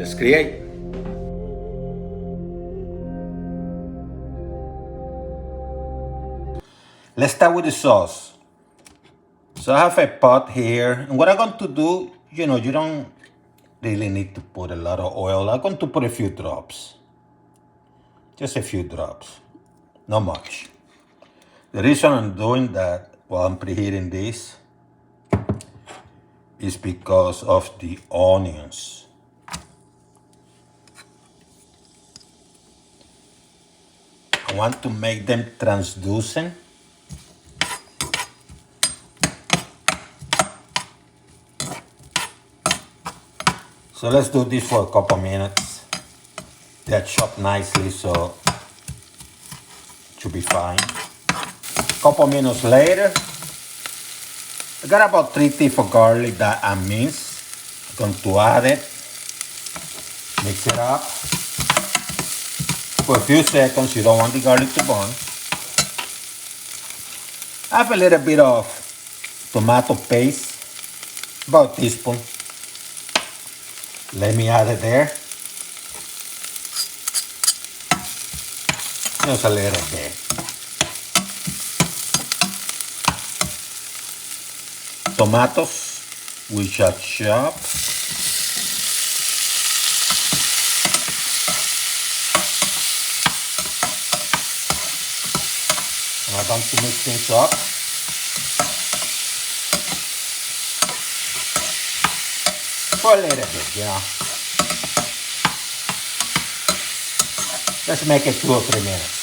Let's create. Let's start with the sauce. So I have a pot here, and what I'm going to do, you don't really need to put a lot of oil. I'm going to put a few drops. Just a few drops, not much. The reason I'm doing that while I'm preheating this is because of the onions. I want to make them translucent. So let's do this for a couple minutes. They're chopped nicely, so it should be fine. A couple minutes later, I got about 3 teeth of garlic that I minced. I'm going to add it, mix it up. For a few seconds, you don't want the garlic to burn. I have a little bit of tomato paste, about a teaspoon. Let me add it there. Just a little bit. Tomatoes, which are chopped. And I'm going to mix things up. For a little bit, Let's make it 2 or 3 minutes.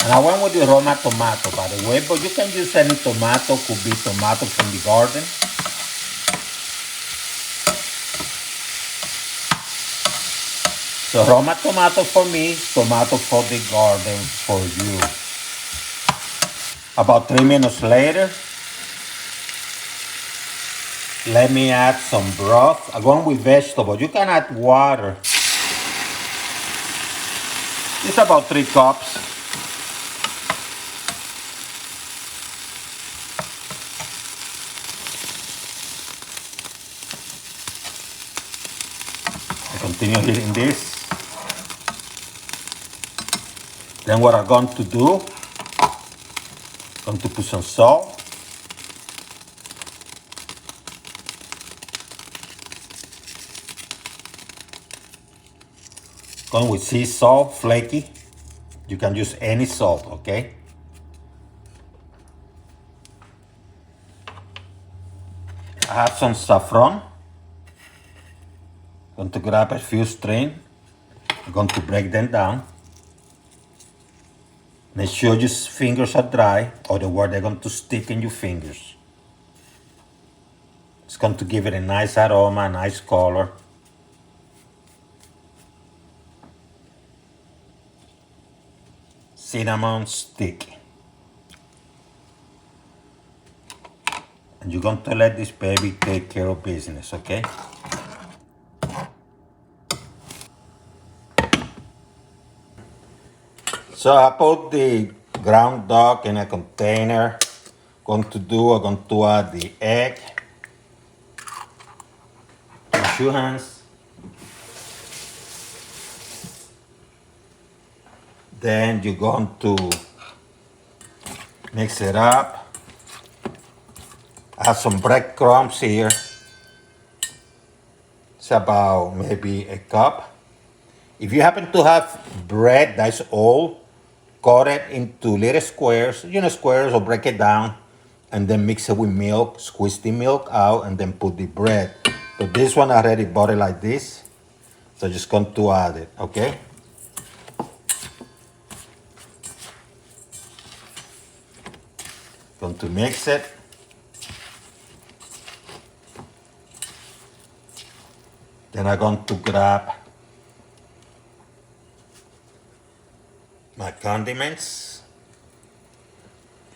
And I went with the Roma tomato, by the way, but you can use any tomato, could be tomato from the garden. So Roma tomato for me, tomato for the garden for you. About 3 minutes later, let me add some broth. I'm going with vegetables. You can add water. It's about 3 cups. I continue heating this. Then what I'm going to do, I'm going to put some salt. Going with sea salt, flaky. You can use any salt, okay? I have some saffron. I'm going to grab a few strings. I'm going to break them down. Make sure your fingers are dry, otherwise they're going to stick in your fingers. It's going to give it a nice aroma, a nice color. Cinnamon stick. And you're going to let this baby take care of business, okay? So I put the ground duck in a container. I'm going to add the egg. Wash your hands. Then you're going to mix it up. I have some breadcrumbs here. It's about maybe a cup. If you happen to have bread that's old, cut it into little squares, squares, or break it down, and then mix it with milk, squeeze the milk out, and then put the bread. But this one I already bought it like this, so I'm just going to add it, okay? Going to mix it. Then I'm going to grab my condiments.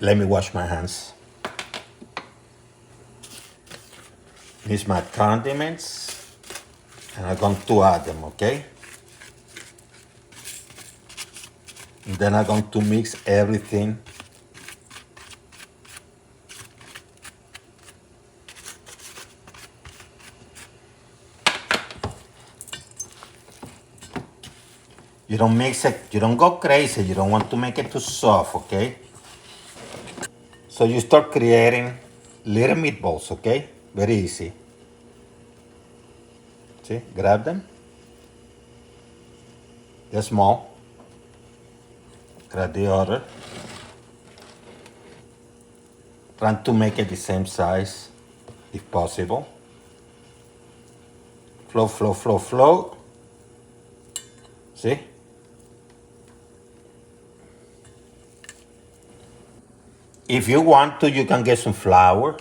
Let me wash my hands. These my condiments, and I'm going to add them, okay? And then I'm going to mix everything. You don't mix it, you don't go crazy, you don't want to make it too soft, okay? So you start creating little meatballs, okay? Very easy. See, grab them. They're small. Grab the other. Try to make it the same size if possible. Flow, flow, flow, flow. See? If you want to, you can get some flour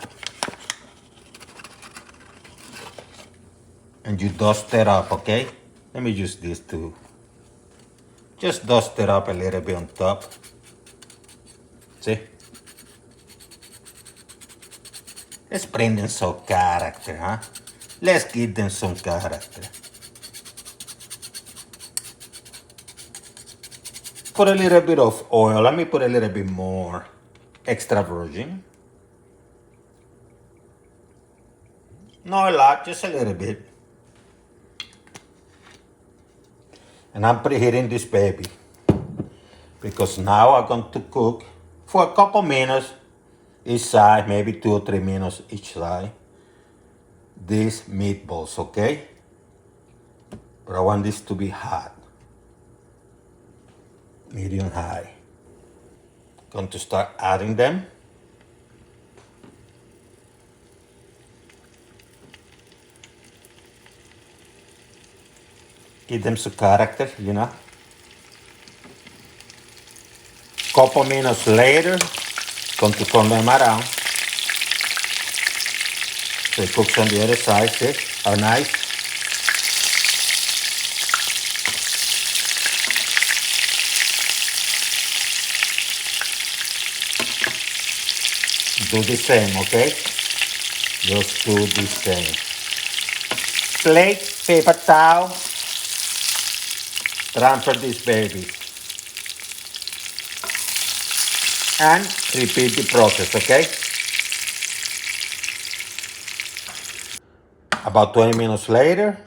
and you dust it up, okay? Let me use this too. Just dust it up a little bit on top. See? Let's bring them some character, huh? Let's give them some character. Put a little bit of oil. Let me put a little bit more. Extra virgin. Not a lot, just a little bit. And I'm preheating this baby. Because now I'm going to cook for a couple minutes each side, maybe 2 or 3 minutes each side. These meatballs, okay? But I want this to be hot. Medium high. Going to start adding them. Give them some character, you know. Couple minutes later, going to turn them around. So it cooks on the other side, see? How nice. Do the same, okay? Just do the same. Plate, paper towel. Transfer this baby. And repeat the process, okay? About 20 minutes later,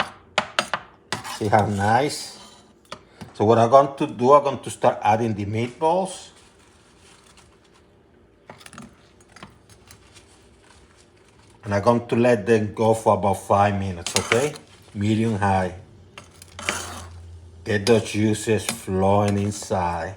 see how nice. So what I'm going to do, I'm going to start adding the meatballs. And I'm going to let them go for about 5 minutes, okay? Medium high. Get those juices flowing inside.